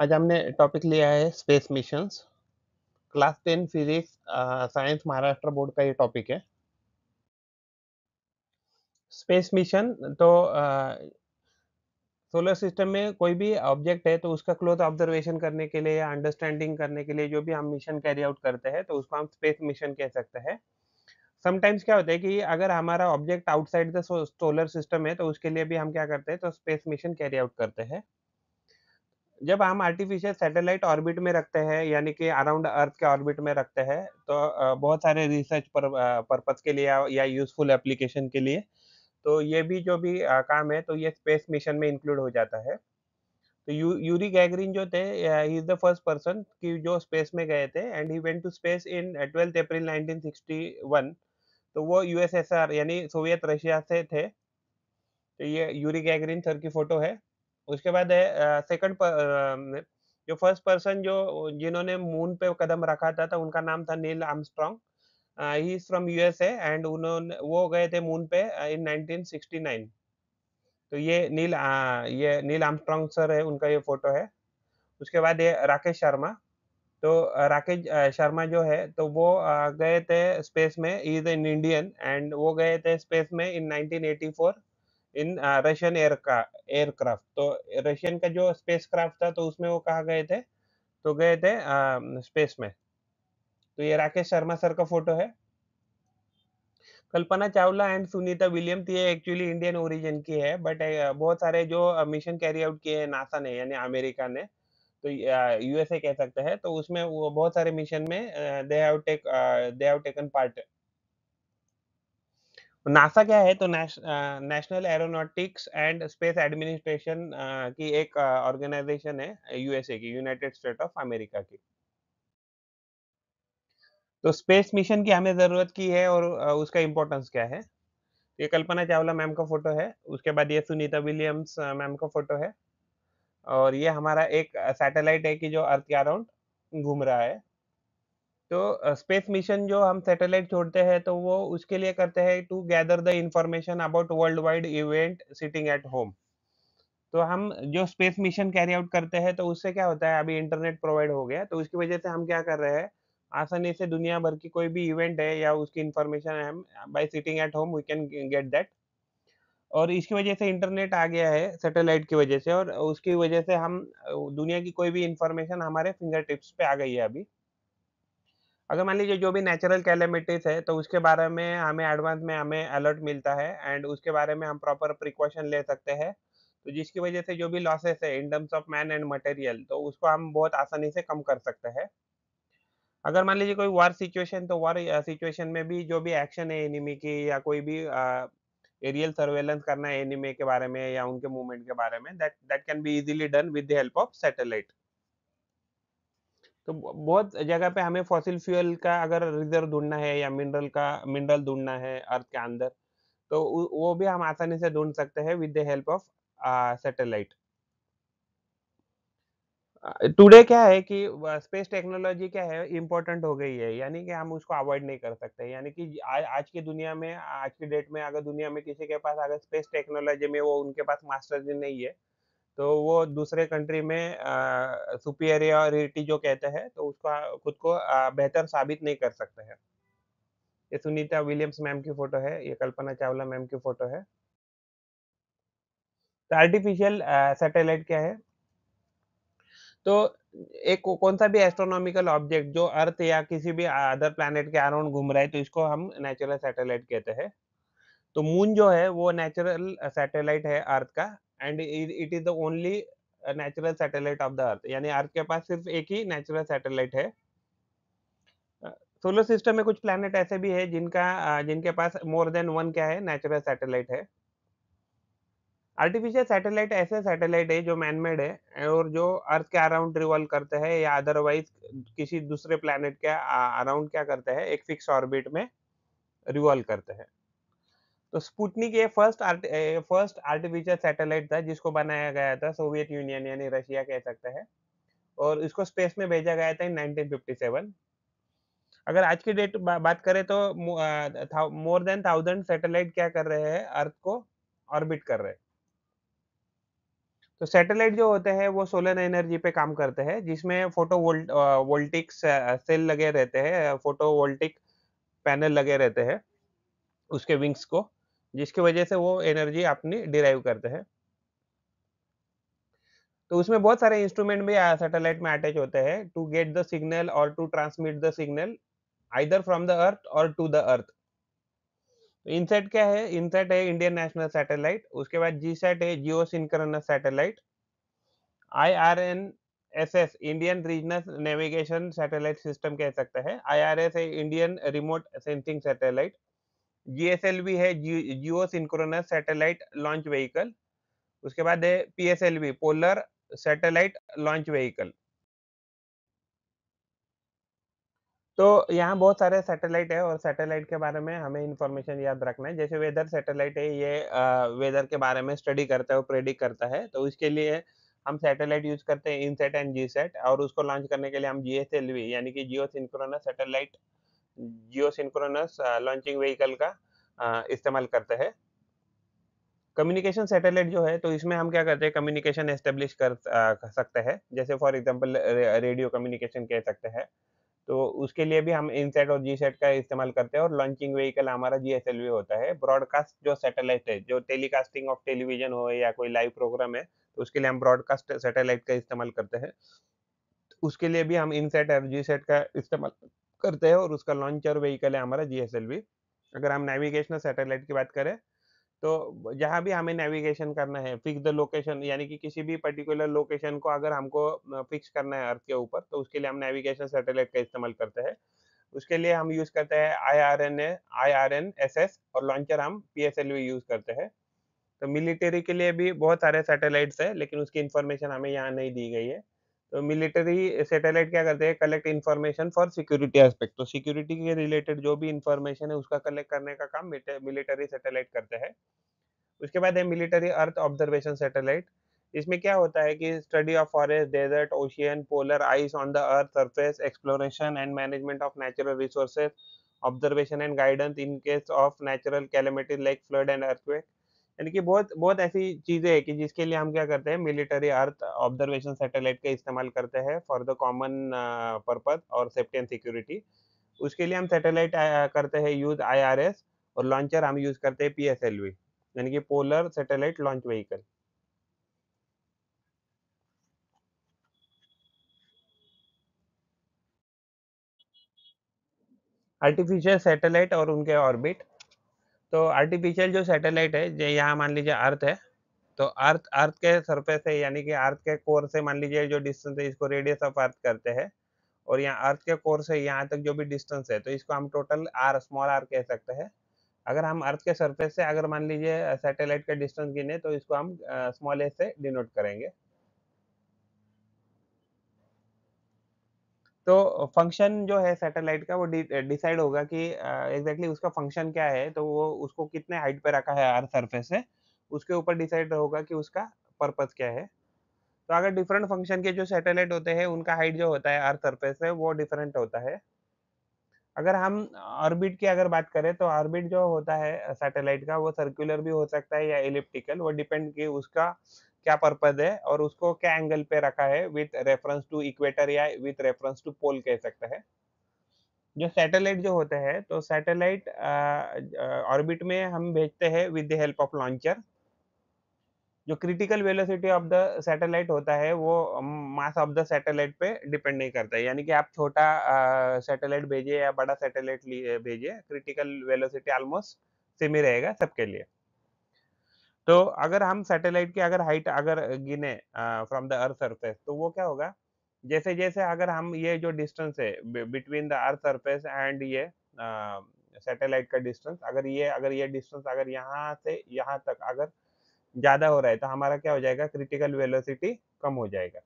आज हमने टॉपिक लिया है space missions. Class 10 physics science Maharashtra board का ये टॉपिक है। स्पेस मिशन तो सोलर सिस्टम में कोई भी ऑब्जेक्ट है तो उसका क्लोज ऑब्जर्वेशन करने के लिए या अंडरस्टैंडिंग करने के लिए जो भी हम मिशन कैरी आउट करते हैं तो उसको हम स्पेस मिशन कह सकते हैं। समटाइम्स क्या होता है कि अगर हमारा object outside the solar system है तो उसके लिए भी हम क्या करते हैं तो स्पेस मिशन कैरी आउट करते हैं। जब हम आर्टिफिशियल सैटेलाइट ऑर्बिट में रखते हैं यानी कि अराउंड अर्थ के ऑर्बिट में रखते हैं तो बहुत सारे रिसर्च पर्पस के लिए या यूजफुल एप्लीकेशन के लिए तो ये भी जो भी काम है तो ये स्पेस मिशन में इंक्लूड हो जाता है। तो यूरी गैगरिन जो थे he is the first person कि जो स्पेस में गए थे and he went to space in 12 April 1961। तो वो यूएसएसआर यानी सोवियत रशिया से थे। तो ये यूरी गैगरिन सर की फोटो है। उसके बाद है सेकंड जो फर्स्ट पर्सन जो जिन्होंने मून पे कदम रखा था तो उनका नाम था Neil Armstrong. He is from USA and उन्होंने वो गए थे मून पे इन 1969। तो ये नील आर्मस्ट्रांग सर है उनका ये फोटो है। उसके बाद ये राकेश शर्मा। तो राकेश शर्मा जो है तो वो गए थे स्पेस में। He is an Indian and वो गए थे स्पेस में इन 1984 इन रशियन एयरक्राफ्ट। तो रशियन का जो स्पेस क्राफ्ट था तो उसमें वो कहाँ गए थे तो गए थे स्पेस में। तो ये राकेश शर्मा सर का फोटो है। कल्पना चावला एंड सुनीता विलियम्स ये एक्चुअली इंडियन ओरिजिन की है बट बहुत सारे जो मिशन कैरी आउट किए हैं नासा ने यानी अमेरिका ने तो यूएसए कह सकते हैं तो उसमें वो बहुत सारे मिशन में they have taken part. NASA क्या है तो national aeronautics and space administration की एक ऑर्गेनाइजेशन है यूएसए की यूनाइटेड स्टेट ऑफ अमेरिका की। तो स्पेस मिशन की हमें जरूरत की है और उसका इम्पोर्टेंस क्या है। ये कल्पना चावला मैम का फोटो है। उसके बाद ये सुनीता विलियम्स मैम का फोटो है। और ये हमारा एक सैटेलाइट है कि जो अर्थ के अराउंड घूम रहा है। तो स्पेस मिशन जो हम सैटेलाइट छोड़ते हैं तो वो उसके लिए करते हैं to gather the information about world wide event sitting at home. तो हम जो स्पेस मिशन कैरी आउट करते हैं तो उससे क्या होता है अभी इंटरनेट प्रोवाइड हो गया तो उसकी वजह से हम क्या कर रहे हैं आसानी से दुनिया भर की कोई भी इवेंट है या उसकी इंफॉर्मेशन हम by sitting at home we can get that. और इसकी वजह से इंटरनेट आ गया है सैटेलाइट की वजह से और उसकी वजह से हम दुनिया की कोई भी इंफॉर्मेशन हमारे फिंगर टिप्स पे आ गई है अभी। अगर मान लीजिए जो भी नेचुरल कैलेमिटीज़ है, तो उसके बारे में हमें एडवांस में हमें अलर्ट मिलता है एंड उसके बारे में हम प्रॉपर प्रिकॉशन ले सकते हैं। तो जिसकी वजह से जो भी लॉसेस है in terms of man and material तो उसको हम बहुत आसानी से कम कर सकते हैं। अगर मान लीजिए कोई वॉर सिचुएशन तो वॉर सिचुएशन में भी जो भी एक्शन है एनिमी की या कोई भी एरियल सर्वेलेंस करना है एनिमी के बारे में या उनके मूवमेंट के बारे में that that can be easily done with the help of satellite. तो बहुत जगह पे हमें फॉसिल फ्यूल का अगर रिजर्व ढूंढना है या मिनरल ढूंढना है अर्थ के अंदर तो वो भी हम आसानी से ढूंढ सकते हैं with the help of satellite. Today क्या है कि स्पेस टेक्नोलॉजी क्या है इम्पोर्टेंट हो गई है यानी कि हम उसको अवॉइड नहीं कर सकते यानी कि आज की दुनिया में आज की डेट में अगर दुनिया में किसी के पास अगर स्पेस टेक्नोलॉजी में वो उनके पास मास्टर्स नहीं है तो वो दूसरे कंट्री में सुपीरियरिटी जो कहते हैं तो उसको खुद को बेहतर साबित नहीं कर सकते हैं। ये सुनीता विलियम्स मैम की फोटो है। ये कल्पना चावला मैम की फोटो है। तो आर्टिफिशियल सैटेलाइट क्या है तो एक कौन सा भी एस्ट्रोनॉमिकल ऑब्जेक्ट जो अर्थ या किसी भी अदर प्लैनेट के अराउंड घूम रहा है तो इसको हम नेचुरल सैटेलाइट कहते हैं। तो मून जो है वो नेचुरल सैटेलाइट है अर्थ का and it is the only natural satellite of the earth यानी अर्थ के पास सिर्फ एक ही नेचुरल सैटेलाइट है। सोलर सिस्टम में कुछ प्लैनेट ऐसे भी है जिनके पास मोर देन वन क्या है नेचुरल सैटेलाइट है। आर्टिफिशियल सैटेलाइट ऐसे सैटेलाइट है जो मैन-मेड है और जो अर्थ के अराउंड रिवॉल्व करते हैं या अदरवाइज़ किसी दूसरे प्लैनेट के अराउंड क्या करते हैं, एक फिक्स ऑर्बिट में रिवॉल्व करते हैं। तो स्पुतनिक ये फर्स्ट आर्टिफिशियल सैटेलाइट था जिसको बनाया गया था सोवियत यूनियन यानी रशिया कह सकते हैं और इसको स्पेस में भेजा गया था इन 1957। अगर आज की बात करें तो मोर देन 1000 सैटेलाइट क्या कर रहे हैं, अर्थ को ऑर्बिट कर रहे हैं। तो सैटेलाइट जो होते हैं वो सोलर एनर्जी पे काम करते हैं, जिसमें वोल्टिक सेल लगे रहते हैं, फोटोवोल्टिक पैनल लगे रहते हैं उसके विंग्स को, जिसकी वजह से वो एनर्जी अपनी डिराइव करते हैं। तो उसमें बहुत सारे इंस्ट्रूमेंट भी सैटेलाइट में अटैच होते हैं टू गेट द सिग्नल और to transmit the signal either from the earth और टू द अर्थ। इनसेट क्या है? इनसेट है इंडियन नेशनल सैटेलाइट, उसके बाद जीसैट है geosynchronous satellite, IRNSS Indian regional navigation satellite system कह सकते हैं, आईआरएस है Indian remote sensing satellite, GSLV है geosynchronous satellite launch vehicle, उसके बाद है PSLV polar satellite launch vehicle. तो यहाँ बहुत सारे सैटेलाइट है और सैटेलाइट के बारे में हमें इन्फॉर्मेशन याद रखना है। जैसे वेदर सैटेलाइट है, ये वेदर के बारे में स्टडी करता है और प्रेडिक्ट करता है। तो उसके लिए हम सैटेलाइट यूज़ करते हैं इनसैट एंड जीसैट, और उसको लॉन्च करने के लिए हम जीएसएलवी यानी कि जियो सिंक्रोनस लॉन्चिंग व्हीकल का इस्तेमाल करते हैं। कम्युनिकेशन सैटेलाइट जो है, तो इसमें हम क्या करते हैं, कम्युनिकेशन एस्टेब्लिश कर सकते हैं। जैसे फॉर एग्ज़ाम्पल रेडियो कम्युनिकेशन कह सकते हैं। तो उसके लिए भी हम इनसेट और जीसैट का इस्तेमाल करते हैं, और लॉन्चिंग व्हीकल हमारा जीएसएलवी होता है। ब्रॉडकास्ट जो सैटेलाइट है, जो टेलीकास्टिंग ऑफ टेलीविज़न हो या कोई लाइव प्रोग्राम है, तो उसके लिए हम ब्रॉडकास्ट सैटेलाइट का इस्तेमाल करते हैं। उसके लिए भी हम इनसेट और जीसैट का इस्तेमाल करते हैं, और उसका लॉन्चर व्हीकल है हमारा जीएसएलवी। अगर हम नेविगेशनल सैटेलाइट की बात करें, तो जहाँ भी हमें नेविगेशन करना है, फिक्स द लोकेशन यानी कि किसी भी पर्टिकुलर लोकेशन को अगर हमको फिक्स करना है अर्थ के ऊपर, तो उसके लिए हम नेविगेशन सैटेलाइट का इस्तेमाल करते हैं। उसके लिए हम यूज़ करते हैं आईआरएनएसएस, और लॉन्चर हम पीएसएलवी यूज़ करते हैं। तो मिलिट्री के लिए भी बहुत सारे सैटेलाइट्स हैं, लेकिन उसकी इन्फॉर्मेशन हमें यहाँ नहीं दी गई है। तो मिलिट्री सैटेलाइट क्या करते हैं, collect information for security aspect, तो सिक्योरिटी के रिलेटेड जो भी इन्फॉर्मेशन है उसका कलेक्ट करने का काम मिलिट्री सैटेलाइट करते हैं। उसके बाद है मिलिट्री अर्थ ऑब्जर्वेशन सैटेलाइट। इसमें क्या होता है कि study of forest, desert, ocean, polar ice on the earth surface, exploration and management of natural resources, observation and guidance in case of natural calamities like flood and earthquake. यानी कि बहुत बहुत ऐसी चीजें हैं कि जिसके लिए हम क्या करते हैं, मिलिट्री अर्थ ऑब्जर्वेशन सैटेलाइट का इस्तेमाल करते हैं फॉर द कॉमन पर्पस और सेफ्टी एंड सिक्योरिटी। उसके लिए हम सैटेलाइट करते हैं यूज आईआरएस, और लॉन्चर हम यूज करते हैं पीएसएलवी यानी कि polar satellite launch vehicle. Artificial satellite और उनके ऑर्बिट। तो आर्टिफिशियल जो सैटेलाइट है, यहाँ मान लीजिए अर्थ है, तो अर्थ अर्थ के सरफेस है यानी कि अर्थ के कोर से मान लीजिए जो डिस्टेंस है, इसको रेडियस ऑफ अर्थ करते हैं, और यहाँ अर्थ के कोर से यहाँ तक जो भी डिस्टेंस है, तो इसको हम टोटल आर, स्मॉल आर कह सकते हैं। अगर हम अर्थ के सरफेस से अगर मान लीजिए सैटेलाइट का डिस्टेंस गिने, तो इसको हम स्मॉल एस से डिनोट करेंगे। तो फंक्शन जो है सैटेलाइट का, वो डिसाइड होगा कि एग्जैक्टली उसका फंक्शन क्या है, तो वो उसको कितने हाइट पे रखा है अर्थ सरफेस से, उसके ऊपर डिसाइड होगा कि उसका पर्पस क्या है। तो अगर डिफरेंट फंक्शन के जो सैटेलाइट होते हैं, उनका हाइट जो होता है अर्थ सरफेस से वो डिफरेंट होता है। अगर हम ऑर्बिट की अगर बात करें, तो ऑर्बिट जो होता है सैटेलाइट का, वो सर्कुलर भी हो सकता है या एलिप्टिकल, वो डिपेंड कि उसका क्या पर्पज है और उसको क्या एंगल पे रखा है, विथ रेफरेंस टू इक्वेटर या विथ रेफरेंस टू पोल कह सकते हैं। जो सैटेलाइट जो होते हैं, तो सैटेलाइट ऑर्बिट में हम भेजते हैं with the help of launcher. जो critical velocity of the satellite होता है, वो मास ऑफ द सैटेलाइट पे डिपेंड नहीं करता है, यानी कि आप छोटा सैटेलाइट भेजिए या बड़ा सैटेलाइट भेजिए, क्रिटिकल वेलोसिटी ऑलमोस्ट सेम ही रहेगा सबके लिए। तो अगर हम सैटेलाइट की अगर हाइट अगर गिने फ्रॉम द अर्थ सरफेस, तो वो क्या होगा, जैसे जैसे अगर हम ये जो डिस्टेंस है between the earth surface and ये सैटेलाइट का डिस्टेंस, अगर ये डिस्टेंस अगर यहाँ से यहाँ तक अगर ज़्यादा हो रहा है, तो हमारा क्या हो जाएगा, क्रिटिकल वेलोसिटी कम हो जाएगा।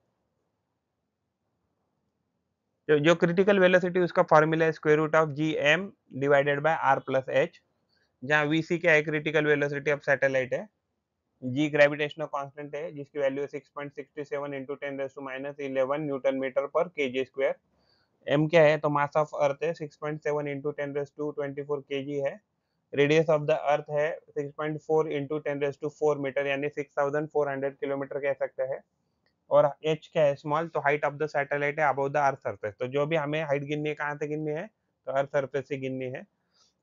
जो जो क्रिटिकल वेलोसिटी, उसका फ़ॉर्मूला है square root of GM divided by R plus H, जहाँ वीसी क्या है, क्रिटिकल वेलोसिटी ऑफ सैटेलाइट है, जी ग्रेविटेशनल कांस्टेंट है जिसकी वैल्यू है 6.67 इंटू 10⁻11 न्यूटन मीटर पर केजी स्क्वायर। एम क्या है, तो मास ऑफ अर्थ है 6.7 इंटू 10⁻24 केजी है, रेडियस ऑफ द अर्थ है 6.4 इंटू 10⁴ मीटर, यानी 6400 किलोमीटर कह सकते हैं। और एच क्या है, स्मॉल, तो हाइट ऑफ द सैटेलाइट है अबव द अर्थ सरफेस। तो जो भी हमें हाइट गिननी है, कहाँ से गिननी है, तो अर्थ सरफेस से गिननी है।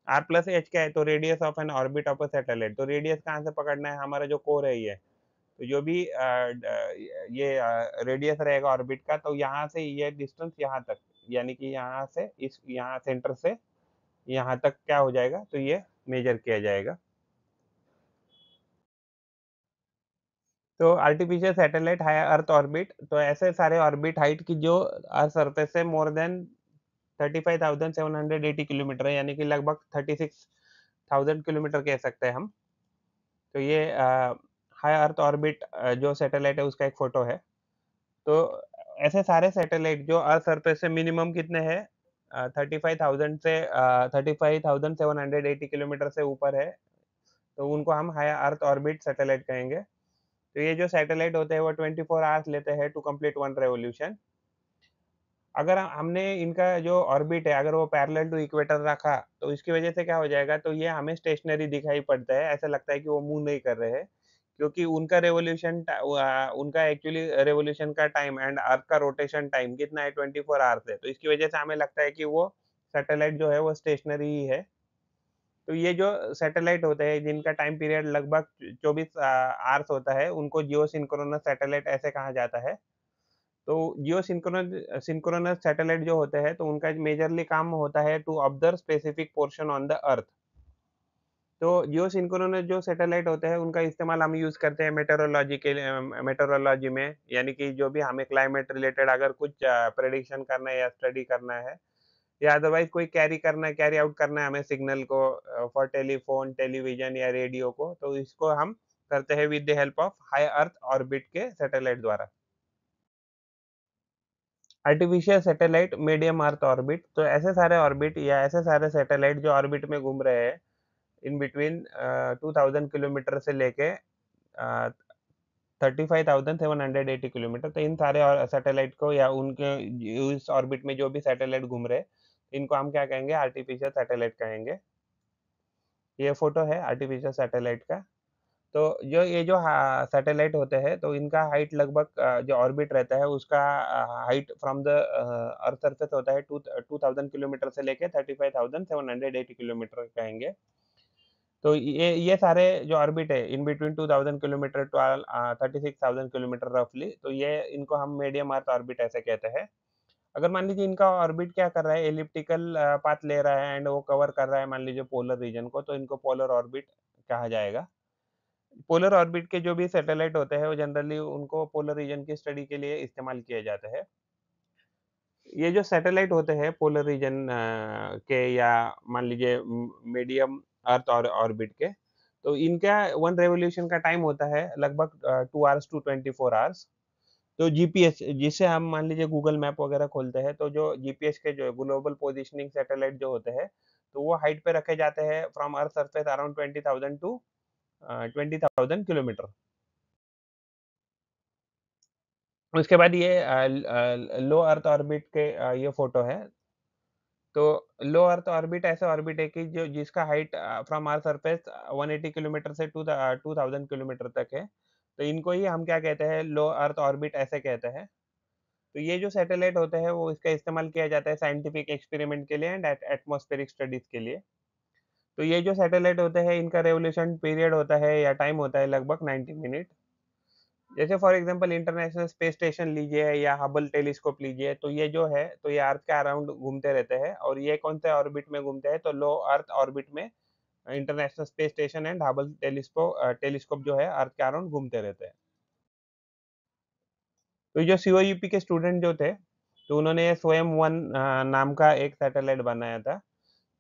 आर प्लस एच क्या है, तो radius of N orbit of a satellite. तो रेडियस कहाँ से पकड़ना है, हमारा जो कोर है ये, तो जो भी ये रेडियस रहेगा ऑर्बिट का, तो यहाँ से ये डिस्टेंस यहाँ तक, यानी कि यहाँ से इस यहाँ सेंटर से यहाँ तक क्या हो जाएगा, तो ये मेजर किया जाएगा। तो artificial satellite high earth orbit, तो ऐसे सारे ऑर्बिट हाइट की जो अर्थ सरफेस से मोर देन 35,780 किलोमीटर है, यानी कि लगभग 36,000 किलोमीटर कह सकते हैं हम। तो ये हाई अर्थ ऑर्बिट जो सैटेलाइट है उसका एक फोटो है। तो ऐसे सारे सैटेलाइट जो अर्थ सरफेस से मिनिमम कितने हैं, 35,000 से 35,780 किलोमीटर से ऊपर है, तो उनको हम हाई अर्थ ऑर्बिट सैटेलाइट कहेंगे। तो ये जो सैटेलाइट होते हैं वो 24 आवर्स लेते हैं टू कंप्लीट वन रेवोल्यूशन। अगर हमने इनका जो ऑर्बिट है, अगर वो पैरेलल टू इक्वेटर रखा, तो इसकी वजह से क्या हो जाएगा, तो ये हमें स्टेशनरी दिखाई पड़ता है, ऐसा लगता है कि वो मूव नहीं कर रहे हैं, क्योंकि उनका उनका एक्चुअली रेवोल्यूशन का टाइम एंड अर्थ का रोटेशन टाइम कितना है, 24 आवर्स है। तो इसकी वजह से हमें लगता है कि वो सैटेलाइट जो है वो स्टेशनरी ही है। तो ये जो सैटेलाइट होते हैं जिनका टाइम पीरियड लगभग 24 आवर्स होता है, उनको जियो सिंक्रोनस सैटेलाइट ऐसे कहा जाता है। तो जियो सिंक्रोनस सैटेलाइट जो होते हैं, तो उनका मेजरली काम होता है to observe specific portion on the earth. तो जियो सिंक्रोनस जो सैटेलाइट होते हैं उनका इस्तेमाल हम यूज़ करते हैं मेटेरोलॉजी के लिए, मेटेरोलॉजी में, यानी कि जो भी हमें क्लाइमेट रिलेटेड अगर कुछ प्रेडिक्शन करना है या स्टडी करना है, या अदरवाइज़ कोई कैरी आउट करना है हमें सिग्नल को फॉर टेलीफ़ोन, टेलीविज़न या रेडियो को, तो इसको हम करते हैं with the help of high earth orbit के सैटेलाइट द्वारा। Artificial satellite medium earth orbit, तो ऐसे सारे ऑर्बिट या ऐसे सारे सैटेलाइट जो ऑर्बिट में घूम रहे हैं इन बिटवीन 2000 किलोमीटर से लेके 35,780 किलोमीटर, तो इन सारे सैटेलाइट को या उनके उस ऑर्बिट में जो भी सैटेलाइट घूम रहे हैं, इनको हम क्या कहेंगे, आर्टिफिशियल सैटेलाइट कहेंगे। ये फोटो है आर्टिफिशियल सैटेलाइट का। तो जो ये जो सैटेलाइट होते हैं, तो इनका हाइट लगभग जो ऑर्बिट रहता है उसका height from the earth surface होता है 2000 किलोमीटर से लेके 35,780 किलोमीटर कहेंगे। तो ये सारे जो ऑर्बिट है in between 2000 kilometre to 36,000 kilometre रफली, तो ये इनको हम मीडियम अर्थ ऑर्बिट ऐसे कहते हैं। अगर मान लीजिए इनका ऑर्बिट क्या कर रहा है, एलिप्टिकल पाथ ले रहा है एंड वो कवर कर रहा है मान लीजिए पोलर रीजन को, तो इनको पोलर ऑर्बिट कहा जाएगा। पोलर ऑर्बिट के जो भी सैटेलाइट होते हैं, वो जनरली उनको पोलर रीजन की स्टडी के लिए इस्तेमाल किए जाते हैं। ये जो सैटेलाइट होते हैं पोलर रीजन के, या मान लीजिए मीडियम अर्थ और ऑर्बिट के, तो इनका 1 रिवॉल्यूशन का टाइम होता है लगभग 2 आवर्स टू 24 आवर्स। तो जीपीएस जिसे हम मान लीजिए गूगल मैप वगैरह खोलते हैं, तो जो जीपीएस के जो ग्लोबल पोजिशनिंग सैटेलाइट जो होते हैं, तो वो हाइट पे रखे जाते हैं from earth surface around 20,000 to 20,000 kilometre. उसके बाद ये लो अर्थ ऑर्बिट के ये फ़ोटो है। तो लो अर्थ ऑर्बिट ऐसा ऑर्बिट है कि जो जिसका height from earth surface 180 kilometre से 2000 किलोमीटर तक है। तो इनको ही हम क्या कहते हैं, लो अर्थ ऑर्बिट ऐसे कहते हैं। तो ये जो सैटेलाइट होते हैं वो इसका इस्तेमाल किया जाता है साइंटिफिक एक्सपेरिमेंट के लिए एंड एटमॉस्फेरिक स्टडीज़ के लिए। तो ये जो सैटेलाइट होते हैं इनका रिवोल्यूशन पीरियड होता है या टाइम होता है लगभग 90 मिनट। जैसे for example international space station लीजिए या हबल टेलीस्कोप लीजिए, तो ये जो है तो ये अर्थ के अराउंड घूमते रहते हैं, और ये कौन से ऑर्बिट में घूमते हैं, तो लो अर्थ ऑर्बिट में international space station and Hubble telescope जो है अर्थ के अराउंड घूमते रहते हैं। तो जो सीओईपी के स्टूडेंट जो थे, तो उन्होंने स्वयं वन नाम का एक सैटेलाइट बनाया था।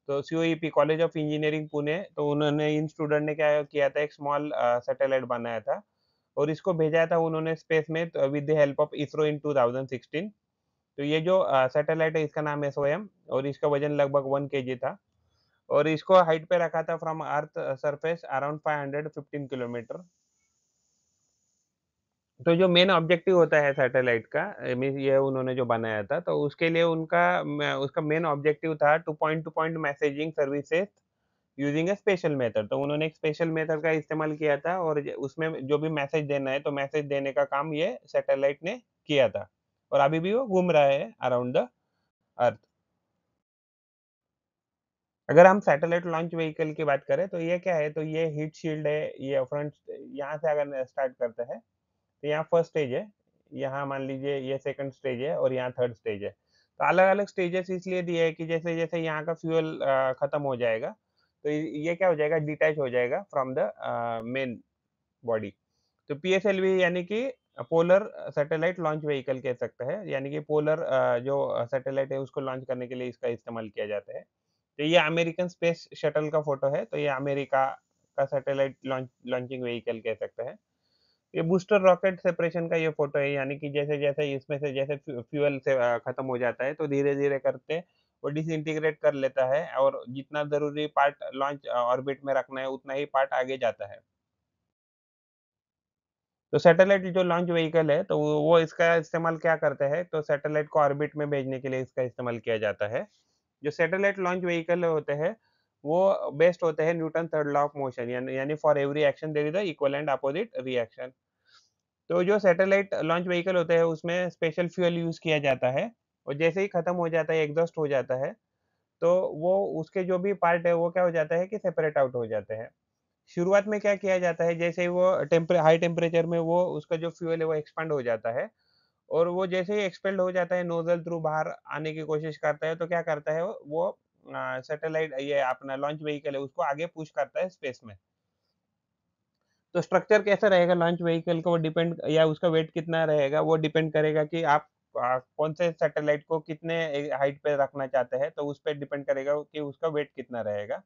तो COEP college of engineering Pune, तो उन्होंने इन स्टूडेंट ने क्या किया था, एक स्मॉल सैटेलाइट बनाया था और इसको भेजा था उन्होंने स्पेस में with the help of ISRO in 2016। तो ये जो सैटेलाइट है इसका नाम है सोयम, और इसका वजन लगभग 1 केजी था, और इसको हाइट पे रखा था from earth surface around 515 kilometre. तो जो मेन ऑब्जेक्टिव होता है सैटेलाइट का, मीन्स ये उन्होंने जो बनाया था, तो उसके लिए उसका मेन ऑब्जेक्टिव था two point messaging services using a special method. तो उन्होंने एक स्पेशल मेथड का इस्तेमाल किया था और उसमें जो भी मैसेज देना है तो मैसेज देने का काम ये सैटेलाइट ने किया था और अभी भी वो घूम रहा है अराउंड द अर्थ। अगर हम सैटेलाइट लॉन्च व्हीकल की बात करें तो ये क्या है, तो ये हीट शील्ड है, ये फ्रंट यहाँ से अगर स्टार्ट करते हैं तो यहाँ फर्स्ट स्टेज है, यहाँ मान लीजिए ये सेकंड स्टेज है और यहाँ थर्ड स्टेज है। तो अलग-अलग स्टेजेस इसलिए दिए हैं कि जैसे-जैसे यहाँ का फ्यूल खत्म हो जाएगा, तो ये क्या हो जाएगा, डिटैच हो जाएगा फ्रॉम द मेन बॉडी। तो पीएसएलवी यानी कि पोलर सैटेलाइट लॉन्च व्हीकल कह सकते हैं, यानी कि पोलर जो सैटेलाइट है उसको लॉन्च करने के लिए इसका इस्तेमाल किया जाता है। तो ये अमेरिकन स्पेस शटल का फोटो है, तो ये अमेरिका का सैटेलाइट लॉन्चिंग व्हीकल कह सकते हैं। ये बूस्टर रॉकेट सेपरेशन का ये फोटो है, यानी कि जैसे-जैसे इसमें से जैसे फ्यूल से खत्म हो जाता है, तो धीरे-धीरे करके वो डिसइंटीग्रेट कर लेता है और जितना ज़रूरी पार्ट लॉन्च ऑर्बिट में रखना है, उतना ही पार्ट आगे जाता है। तो सैटेलाइट जो लॉन्च व्हीकल है, तो वो इसका इस्तेमाल क्या करते हैं, तो सैटेलाइट को ऑर्बिट में भेजने के लिए इसका इस्तेमाल किया जाता है। जो सैटेलाइट लॉन्च व्हीकल होते हैं, वो बेस्ड होते हैं Newton third law of motion, यानी for every action there is a equal and opposite reaction. तो जो सैटेलाइट लॉन्च व्हीकल होते हैं, उसमें स्पेशल फ्यूल यूज़ किया जाता है और जैसे ही खत्म हो जाता है, एग्ज़ॉस्ट हो जाता है, तो वो उसके जो भी पार्ट है, वो क्या हो जाता है कि सेपरेट आउट हो जाते हैं। शुरुआत में क्या किया जाता है, जैसे ही वो हाई टेम्परेचर में वो उसका जो फ्यूल है, वो एक्सपांड हो जाता है और वो जैसे ही एक्सपेल्ड हो जाता है, नोज़ल थ्रू बाहर आने की कोशिश करता है, तो क्या करता है वो सैटेलाइट ये अपना लॉन्च व्हीकल है, उसको आगे पुश करता है स्पेस में। तो स्ट्रक्चर कैसा रहेगा लॉन्च व्हीकल का, वो डिपेंड या उसका वेट कितना रहेगा, वो डिपेंड करेगा कि आप कौन से सैटेलाइट को कितने हाइट पे रखना चाहते हैं, तो उस पे डिपेंड करेगा कि उसका वेट कितना रहेगा।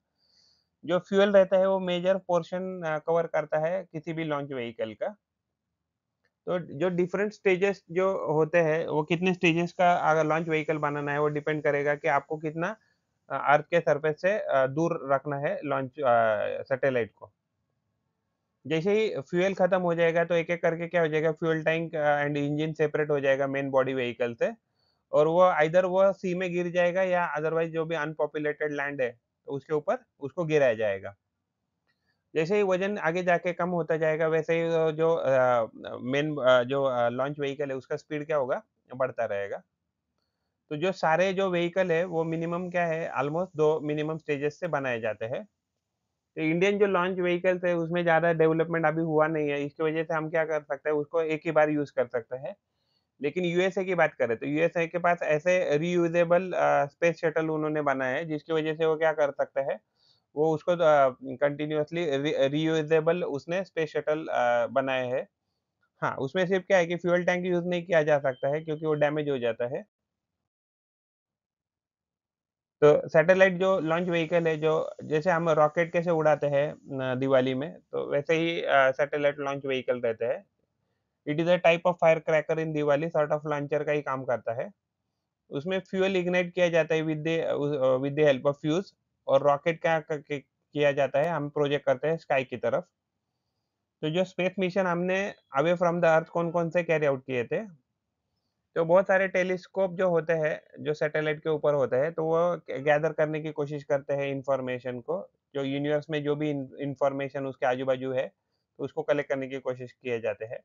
जो फ्यूल रहता है वो मेजर पोर्शन कवर करता है किसी भी लॉन्च व्हीकल का। तो जो डिफरेंट स्टेजेस जो होते हैं, वो कितने स्टेजेस का अगर लॉन्च व्हीकल बनाना है, वो डिपेंड करेगा कि आपको कितना अर्थ के सरफेस से दूर रखना है लॉन्च सैटेलाइट को। जैसे ही फ्यूल खत्म हो जाएगा, तो एक-एक करके क्या हो जाएगा, fuel tank and engine separate हो जाएगा मेन बॉडी व्हीकल से और वो आइदर वो सी में गिर जाएगा या अदरवाइज़ जो भी अनपॉपुलेटेड लैंड है, तो उसके ऊपर उसको गिराया जाएगा। जैसे ही वज़न आगे जाके कम होता जाएगा, वैसे ही जो मेन जो लॉन्च व्हीकल है, उसका स्पीड क्या होगा, बढ़ता रहेगा। तो जो सारे जो व्हीकल है, वो मिनिमम क्या है, ऑलमोस्ट 2 मिनिमम स्टेजेस से बनाए जाते हैं। तो इंडियन जो लॉन्च व्हीकल्स है, उसमें ज़्यादा डेवलपमेंट अभी हुआ नहीं है। इसकी वजह से हम क्या कर सकते हैं, उसको एक ही बार यूज़ कर सकते हैं। लेकिन यूएसए की बात करें, तो यूएसए के पास ऐसे रीयूजेबल स्पेस शटल उन्होंने बनाए हैं, जिसकी वजह से वो क्या कर सकते हैं, वो उसको कंटीन्यूअसली रीयूजेबल उसने स्पेस शटल बनाए हैं। हाँ, उसमें सिर्फ़ क्या है कि फ्यूल टैंक यूज़ नहीं किया जा सकता है क्योंकि वो डैमेज हो जाता है। तो सैटेलाइट जो लॉन्च व्हीकल है, जो जैसे हम रॉकेट कैसे उड़ाते हैं दिवाली में, तो वैसे ही सैटेलाइट लॉन्च व्हीकल रहते हैं। It is a type of fire cracker in Diwali, sort of launcher का ही काम करता है। उसमें फ्यूल इग्नाइट किया जाता है with the help of fuse और रॉकेट क्या क के किया जाता है, हम प्रोजेक्ट करते हैं स्काई की तरफ। तो जो स्पेस मिशन हमने अवे फ्रॉम द अर्थ कौन-कौन से कैरी आउट किए थे, तो बहुत सारे टेलीस्कोप जो होते हैं, जो सैटेलाइट के ऊपर होते हैं, तो वो गैदर करने की कोशिश करते हैं इन्फॉर्मेशन को, जो यूनिवर्स में जो भी इन्फॉर्मेशन उसके आजू-बाजू है, तो उसको कलेक्ट करने की कोशिश किए जाते हैं।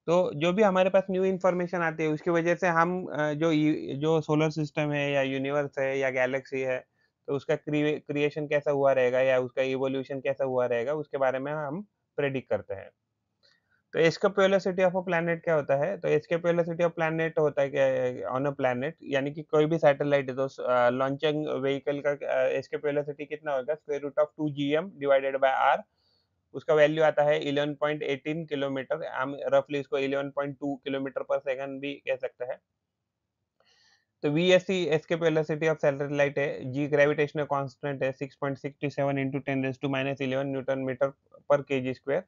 तो जो भी हमारे पास न्यू इन्फॉर्मेशन आती है, उसकी वजह से हम जो सोलर सिस्टम है या यूनिवर्स है या गैलेक्सी है, तो उसका क्रिएशन कैसा हुआ रहेगा या उसका इवोल्यूशन कैसा हुआ रहेगा, उसके बारे में हम प्रेडिक्ट करते हैं। तो escape velocity of a planet क्या होता है? तो एस्केप वेलोसिटी ऑफ प्लैनेट होता है क्या ऑन अ प्लैनेट, यानी कि कोई भी सैटेलाइट है, तो लॉन्चिंग व्हीकल का एस्केप वेलोसिटी कितना होगा? Square root of 2 GM divided by R. उसका वैल्यू आता है 11.18 किलोमीटर। हम रफली इसको 11.2 किलोमीटर पर सेकंड भी कह सकते हैं। तो VSC escape velocity of satellite है, जी ग्रेविटेशनल कांस्टेंट है 6.67 इंटू 10⁻11 न्यूटन मीटर पर केजी स्क्वायर।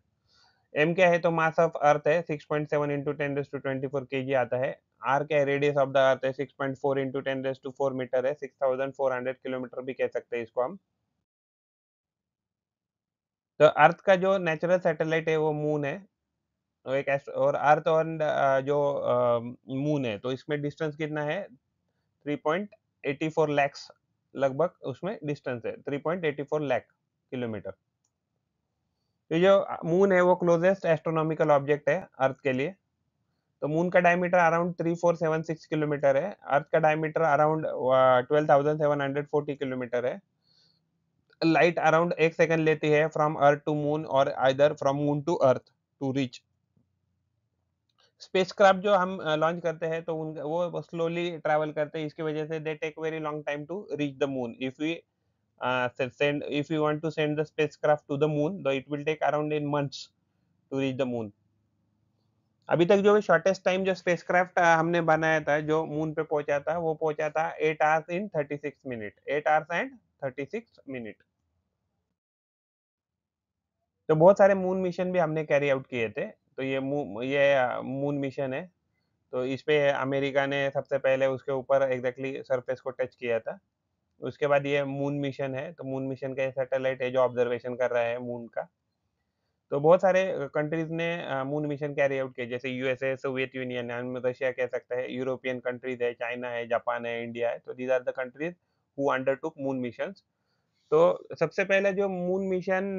एम क्या है, तो मास ऑफ अर्थ है 6.7 इंटू 10⁻24 केजी आता है। आर क्या है, रेडियस ऑफ द अर्थ है 6.4 इंटू 10⁻4 मीटर है, 6400 किलोमीटर भी कह सकते हैं इसको हम। तो अर्थ का जो नेचुरल सैटेलाइट है वो मून है। और एक और अर्थ और जो मून है, तो इसमें डिस्टेंस कितना है, 3.84 लैक्स लगभग उसमें डिस्टेंस है, 3.84 लाख किलोमीटर। तो जो मून है वो क्लोज़ेस्ट एस्ट्रोनॉमिकल ऑब्जेक्ट है अर्थ के लिए। तो मून का डायमीटर अराउंड 3476 किलोमीटर है, अर्थ का डायमीटर अराउंड 12,740 किलोमीटर है। लाइट अराउंड 1 सेकंड लेती है फ्रॉम अर्थ टू मून और either from moon to earth to reach. Spacecraft जो हम लॉन्च करते हैं तो उन वो स्लोली ट्रैवल करते हैं, इसकी वजह से they take very long time to reach the moon. If we want to send the spacecraft to the moon, तो it will take around in months to reach the moon. अभी तक जो shortest time जो spacecraft हमने बनाया था, जो moon पे पहुंचा था, वो पहुंचा था 8 hours in 36 minute, 8 hours and 36 minute. तो बहुत सारे मून मिशन भी हमने कैरी आउट किए थे। तो ये मून मिशन है। तो इस पे अमेरिका ने सबसे पहले उसके ऊपर एग्जैक्टली सरफेस को टच किया था। उसके बाद ये मून मिशन है, तो मून मिशन का सैटेलाइट है जो ऑब्जर्वेशन कर रहा है मून का। तो बहुत सारे कंट्रीज ने मून मिशन कैरी आउट किए, जैसे यूएसए, सोवियत यूनियन, हम रशिया कह सकते हैं, यूरोपियन कंट्रीज है, चाइना है, जापान है, इंडिया है। तो these are the countries who undertook moon missions. तो सबसे पहले जो मून मिशन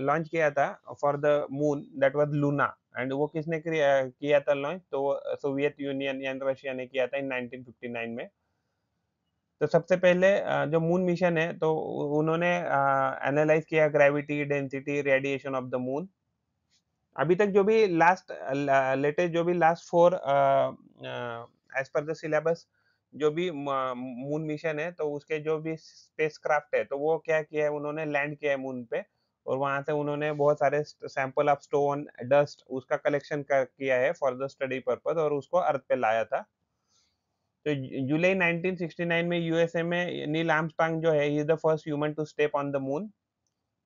लॉन्च किया था for the moon, that was Luna. And वो किसने किया था लॉन्च? तो सोवियत यूनियन एंड रशिया ने किया था इन 1959 में। तो सबसे पहले जो मून मिशन है, तो उन्होंने एनालाइज किया gravity, density, radiation of the moon. अभी तक जो भी लेटेस्ट जो भी last four as per the syllabus जो भी मून मिशन है, तो उसके जो भी स्पेसक्राफ्ट है, तो वो क्या किया है, उन्होंने लैंड किया है मून पे। और वहां से उन्होंने बहुत सारे सैंपल ऑफ स्टोन, डस्ट, उसका कलेक्शन किया है फॉर द स्टडी पर्पस, और उसको अर्थ पे लाया था। तो जुलाई 1969 में यूएसए में नील आर्मस्ट्रांग जो है, he is the first human to step on the moon.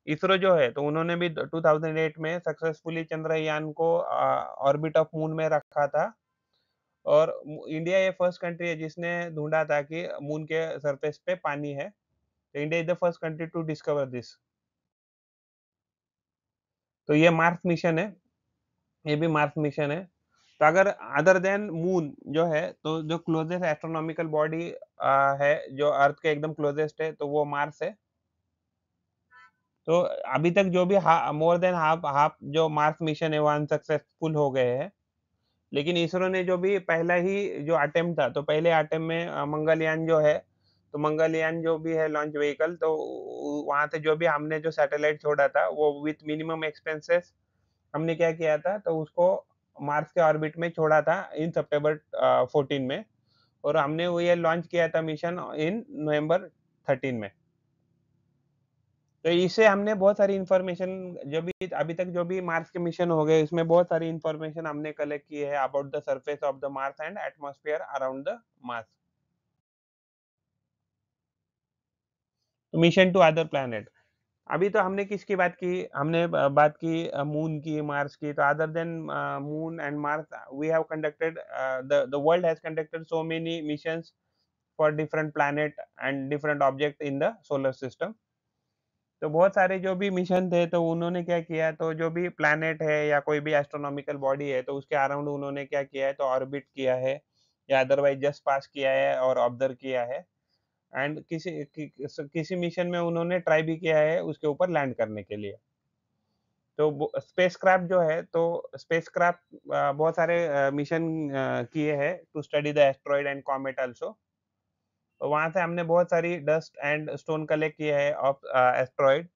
ISRO जो है, तो उन्होंने भी 2008 में सक्सेसफुली चंद्रयान को ऑर्बिट ऑफ मून में रखा था। और इंडिया ये फर्स्ट कंट्री है जिसने ढूंढा था कि मून के सरफेस पे पानी है। तो India is the first country to discover this. तो ये मार्स मिशन है, ये भी मार्स मिशन है। तो अगर अदर देन मून जो है, तो जो क्लोजेस्ट एस्ट्रोनॉमिकल बॉडी है, जो अर्थ के एकदम क्लोजेस्ट है, तो वो मार्स है। तो अभी तक जो भी मोर देन हाफ हाफ जो मार्स मिशन है वो अनसक्सेसफुल हो गए हैं। लेकिन इसरो ने जो भी पहला ही जो अटेम्प्ट था, तो पहले अटेम्प्ट में मंगलयान जो है, तो मंगलयान जो भी है लॉन्च व्हीकल, तो वहां से जो भी हमने जो सैटेलाइट छोड़ा था, वो विथ मिनिमम एक्सपेंसेस हमने क्या किया था, तो उसको मार्स के ऑर्बिट में छोड़ा था इन सितंबर 14 में। और हमने वो ये लॉन्च किया था मिशन इन नवंबर 13 में। तो इससे हमने बहुत सारी इंफॉर्मेशन, जो भी अभी तक जो भी मार्स के मिशन हो गए, इसमें बहुत सारी इंफॉर्मेशन हमने कलेक्ट की है about the surface of the Mars and atmosphere around the Mars. Mission to other planet, अभी तो हमने किसकी बात की? हमने बात की मून की, मार्स की। तो other than moon and Mars, we have conducted the world has conducted so many missions for different planet and different object in the solar system. तो बहुत सारे जो भी मिशन थे, तो उन्होंने क्या किया, तो जो भी प्लैनेट है या कोई भी एस्ट्रोनॉमिकल बॉडी है, तो उसके अराउंड उन्होंने क्या किया है, तो ऑर्बिट किया है, या अदरवाइज जस्ट पास किया है और ऑब्जर्व किया है। एंड किसी मिशन में उन्होंने ट्राई भी किया है उसके ऊपर लैंड करने के लिए। तो स्पेसक्राफ्ट जो है, तो स्पेसक्राफ्ट बहुत सारे मिशन किए हैं to study the asteroid and comet also. तो वहां से हमने बहुत सारी डस्ट एंड स्टोन कलेक्ट किए हैं of asteroid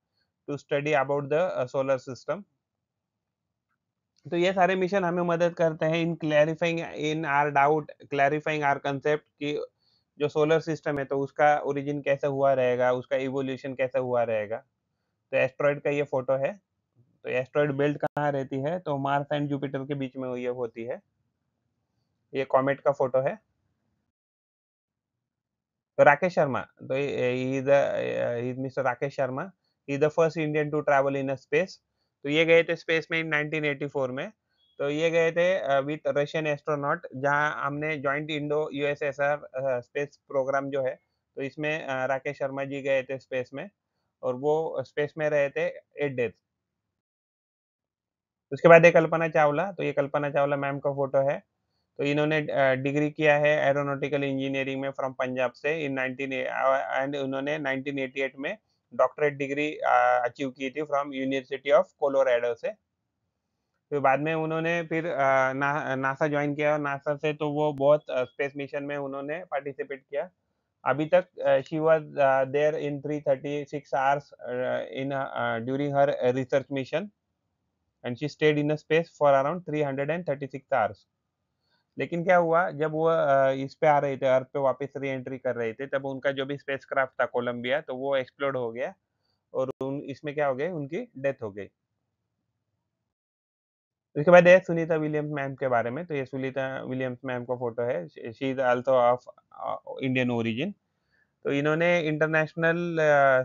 to study about the solar system. तो ये सारे मिशन हमें मदद करते हैं in clarifying in our doubt, clarifying our concept कि जो सोलर सिस्टम है, तो उसका ओरिजिन कैसे हुआ रहेगा, उसका इवोल्यूशन कैसे हुआ रहेगा। तो एस्ट्रॉइड का ये फोटो है। तो एस्ट्रॉइड बेल्ट कहाँ रहती है, तो मार्स एंड जुपिटर के बीच में ये होती है। ये कॉमेट का फोटो है। तो राकेश शर्मा, तो he is mister Rakesh Sharma, he is the first Indian to travel in space. तो ये गए थे स्पेस में इन 1984 में। तो ये गए थे विथ रशियन एस्ट्रोनॉट, जहां हमने joint Indo USSR space programme जो है, तो इसमें राकेश शर्मा जी गए थे स्पेस में। और वो स्पेस में रहे थे 8 डेज। उसके बाद ये कल्पना चावला, तो ये कल्पना चावला मैम का फोटो है। तो इन्होंने डिग्री किया है एरोनॉटिकल इंजीनियरिंग में फ्रॉम पंजाब से इन 19 एंड उन्होंने 1988 में डॉक्टरेट डिग्री अचीव की थी फ्रॉम यूनिवर्सिटी ऑफ कोलोराडो से। फिर बाद में उन्होंने फिर नासा जॉइन किया और नासा से तो वो बहुत स्पेस मिशन में उन्होंने पार्टिसिपेट किया। अभी तक she was there in 336 hours in during her research mission and she stayed in space for around 336 hours. लेकिन क्या हुआ जब वो इस पे आ रहे थे अर्थ पे वापस री एंट्री कर रहे थे तब उनका जो भी स्पेसक्राफ्ट था कोलंबिया तो वो एक्सप्लोड हो गया और इसमें क्या हो गया उनकी डेथ हो गई। उसके बाद है सुनीता विलियम्स मैम के बारे में, तो ये सुनीता विलियम्स मैम का फोटो है। She is also of Indian origin. तो इन्होंने इंटरनेशनल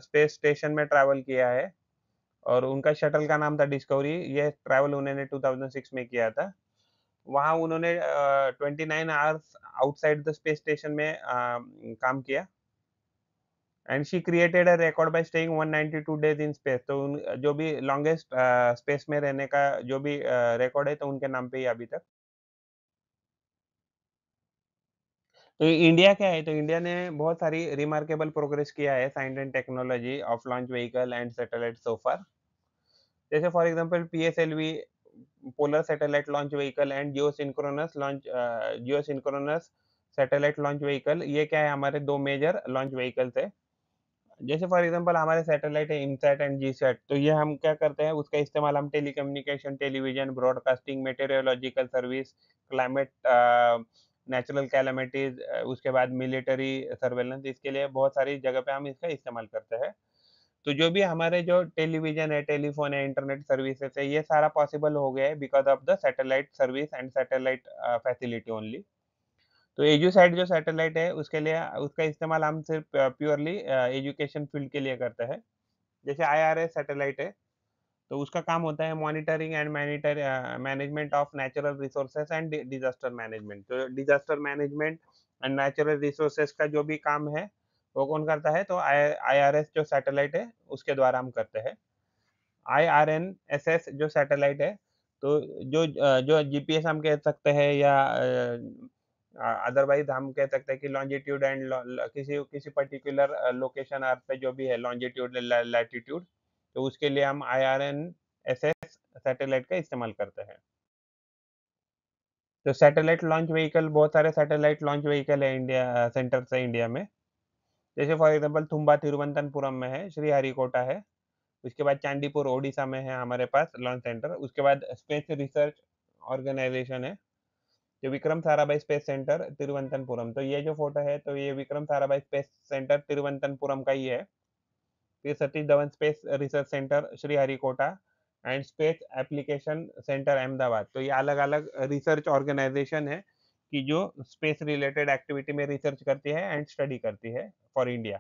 स्पेस स्टेशन में ट्रैवल किया है और उनका शटल का नाम था डिस्कवरी। ये ट्रैवल उन्होंने 2006 में किया था। वहाँ उन्होंने 29 hours outside the space station में काम किया and she created a record by staying 192 days in space. तो जो भी लॉन्गेस्ट स्पेस में रहने का जो भी रिकॉर्ड है तो उनके नाम पे ही अभी तक। तो इंडिया क्या है, तो इंडिया ने बहुत सारी रिमार्केबल प्रोग्रेस किया है science and technology of launch vehicle and satellite so far. जैसे for example PSLV polar satellite launch vehicle and geosynchronous satellite launch vehicle, ये क्या है हमारे दो मेजर लॉन्च व्हीकल्स है। जैसे फॉर एग्जांपल हमारे सैटेलाइट है इनसैट एंड जीसैट, तो ये हम क्या करते हैं उसका इस्तेमाल हम telecommunication, television, broadcasting, meteorological service, climate, natural calamities, उसके बाद मिलिट्री सर्वेलेंस, इसके लिए बहुत सारी जगह पे हम इसका इस्तेमाल करते हैं। तो जो भी हमारे जो टेलीविजन है, टेलीफोन है, इंटरनेट सर्विसेज है, ये सारा पॉसिबल हो गया है because of the satellite service and satellite facility only. तो एजुसैट जो सैटेलाइट है उसके लिए उसका इस्तेमाल हम सिर्फ प्योरली एजुकेशन फील्ड के लिए करते हैं। जैसे आईआरएस सैटेलाइट है तो उसका काम होता है monitoring and management of natural resources and disaster management. तो disaster management and natural resources का जो भी काम है वो कौन करता है, तो आईआरएस जो सैटेलाइट है उसके द्वारा हम करते हैं। आईआरएनएसएस जो सैटेलाइट है तो जो जीपीएस हम कह सकते हैं या अदरवाइज हम कह सकते हैं कि लॉन्जिट्यूड एंड किसी किसी पर्टिकुलर लोकेशन अर्थ पे जो भी है लॉन्जिट्यूड लैटिट्यूड, तो उसके लिए हम आईआरएनएसएस सैटेलाइट का इस्तेमाल करते हैं। तो सैटेलाइट लॉन्च व्हीकल बहुत सारे सैटेलाइट लॉन्च व्हीकल है इंडिया सेंटर से इंडिया में। जैसे फॉर एग्जांपल तुम्बा तिरुवनंतपुरम में है, श्रीहरिकोटा है, उसके बाद चांदीपुर ओडिशा में है हमारे पास लॉन्च सेंटर। उसके बाद स्पेस रिसर्च ऑर्गेनाइजेशन है जो विक्रम साराभाई स्पेस सेंटर तिरुवनंतपुरम। तो ये जो फोटो है तो ये विक्रम साराभाई स्पेस सेंटर तिरुवनंतपुरम का ही है। फिर Satish Dhawan space research centre Sriharikota and space application centre Ahmedabad. तो ये अलग अलग रिसर्च ऑर्गेनाइजेशन है कि जो स्पेस रिलेटेड एक्टिविटी में रिसर्च करती है एंड स्टडी करती है फॉर इंडिया।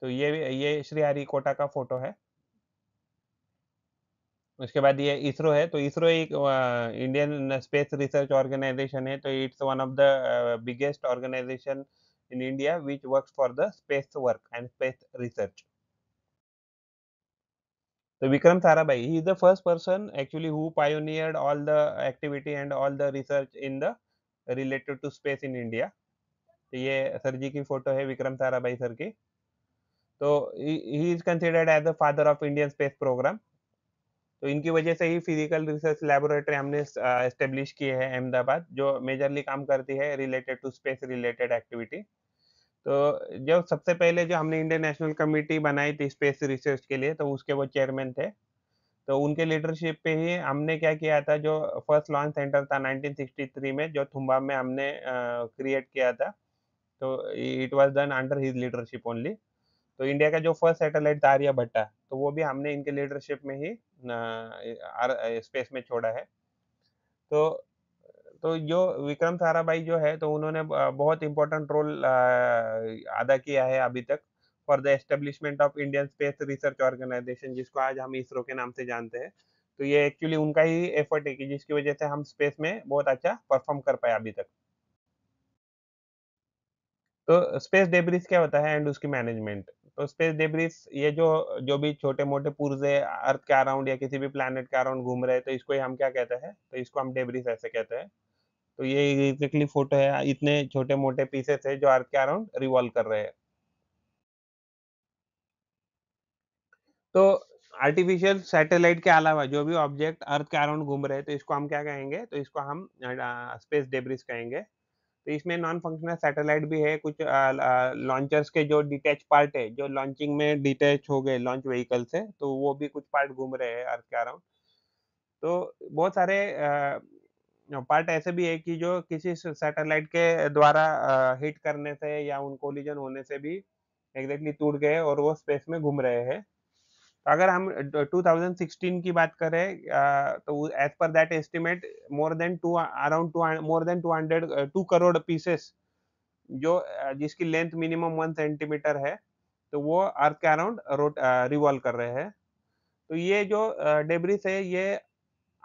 तो ये श्रीहरिकोटा का फोटो है। उसके बाद ये इसरो है, तो इसरो एक इंडियन स्पेस रिसर्च ऑर्गेनाइजेशन है। तो it's one of the biggest organisation in India which works for the space work and space research. तो Vikram Sarabhai, he is the first person actually who pioneered all the activity and all the research in the related to space in India। तो ये sir जी की photo है Vikram Sarabhai sir की। तो he is considered as the father of Indian space program। तो इनकी वजह से ही फिजिकल रिसर्च लैबोरेटरी हमने एस्टेब्लिश की है अहमदाबाद, जो मेजरली काम करती है related to space related activity. तो जो सबसे पहले जो हमने इंडियन नेशनल कमिटी बनाई थी स्पेस रिसर्च के लिए, तो उसके वो चेयरमैन थे। तो उनके लीडरशिप पे ही हमने क्या किया था, जो फर्स्ट लॉन्च सेंटर था 1963 में जो थुम्बा में हमने क्रिएट किया था। तो it was done under his leadership only. तो इंडिया का जो फर्स्ट सैटेलाइट था आर्यभट्टा, तो वो भी हमने इनके लीडरशिप में ही स्पेस में छोड़ा है। तो जो विक्रम साराभाई जो है तो उन्होंने बहुत इम्पोर्टेंट रोल अदा किया है अभी तक for the establishment of Indian space research organisation, जिसको आज हम इसरो के नाम से जानते हैं। तो ये एक्चुअली उनका ही एफर्ट है कि जिसकी वजह से हम स्पेस में बहुत अच्छा परफॉर्म कर पाए अभी तक। तो स्पेस डेब्रिस क्या होता है एंड उसकी मैनेजमेंट। तो स्पेस डेब्रिस ये जो जो भी छोटे-मोटे पुर्जे अर्थ के अराउंड या किसी भी प्लैनेट के अराउंड घूम रहे हैं, तो इसको ही हम क्या कहते हैं, तो इसको हम डेब्रिस ऐसे कहते हैं। तो ये एग्ज़ैक्टली फ़ोटो है, इतने छोटे-मोटे पीसेस है जो अर्थ के अराउंड रिवॉल्व कर रहे हैं। तो आर्टिफ़िशियल सैटेलाइट के अलावा जो भी ऑब्जेक्ट अर्थ के अराउंड घूम रहे हैं, तो इसको हम क्या कहेंगे? तो इसको हम स्पेस डेब्रिस कहेंगे। तो इसमें नॉन फंक्शनल सैटेलाइट भी है, कुछ लॉन्चर्स के जो डिटैच पार्ट है, जो लॉन्चिंग में डिटैच हो गए लॉन्च व्हीकल से, तो वो भी कुछ पार्ट घूम रहे हैं अर्थ के अराउंड। तो बहुत सारे पार्ट ऐसे भी है कि जो किसी सैटेलाइट के द्वारा हिट करने से या उन कोलिजन होने से भी एग्ज़ैक्टली टूट गए और वो स्पेस में घूम रहे हैं। अगर हम 2016 की बात करें तो as per that estimate more than 2 around 2 more than 200 2 crore pieces जो जिसकी लेंथ मिनिमम 1 सेंटीमीटर है, तो वो अर्थ के अराउंड रिवॉल्व कर रहे हैं। तो ये जो डेब्रिस है ये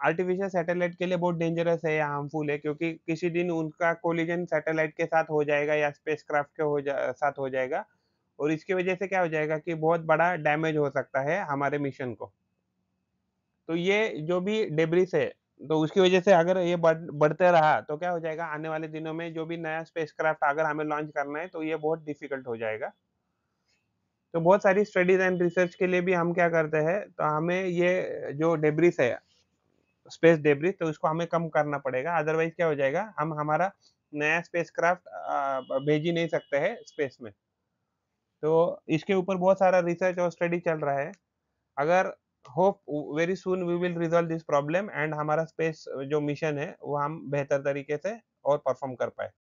आर्टिफिशियल सैटेलाइट के लिए बहुत डेंजरस है या हार्मफुल है क्योंकि किसी दिन उनका कोलिजन सैटेलाइट के साथ हो जाएगा या स्पेसक्राफ्ट के साथ हो जाएगा और इसकी वजह से क्या हो जाएगा कि बहुत बड़ा डैमेज हो सकता है हमारे मिशन को। तो ये जो भी डेब्रिस है, तो उसकी वजह से अगर ये बढ़ते रहा तो क्या हो जाएगा आने वाले दिनों में जो भी नया स्पेसक्राफ्ट अगर हमें लॉन्च करना है तो ये बहुत डिफ़िकल्ट हो जाएगा। तो बहुत सारी स्टडीज़ एंड रिसर्च के लिए भी हम क्या करते हैं, तो हमें ये जो डेब्रिस है स्पेस डेब्रिस तो उसको हमें कम करना पड़ेगा, अदरवाइज़ क्या हो जाएगा, हम हमारा नया स्पेसक्राफ्ट भेज ही नहीं सकते हैं स्पेस में। तो इसके ऊपर बहुत सारा रिसर्च और स्टडी चल रहा है। अगर hope very soon we will resolve this problem and हमारा स्पेस जो मिशन है, वो हम बेहतर तरीके से और परफ़ॉर्म कर पाएँ।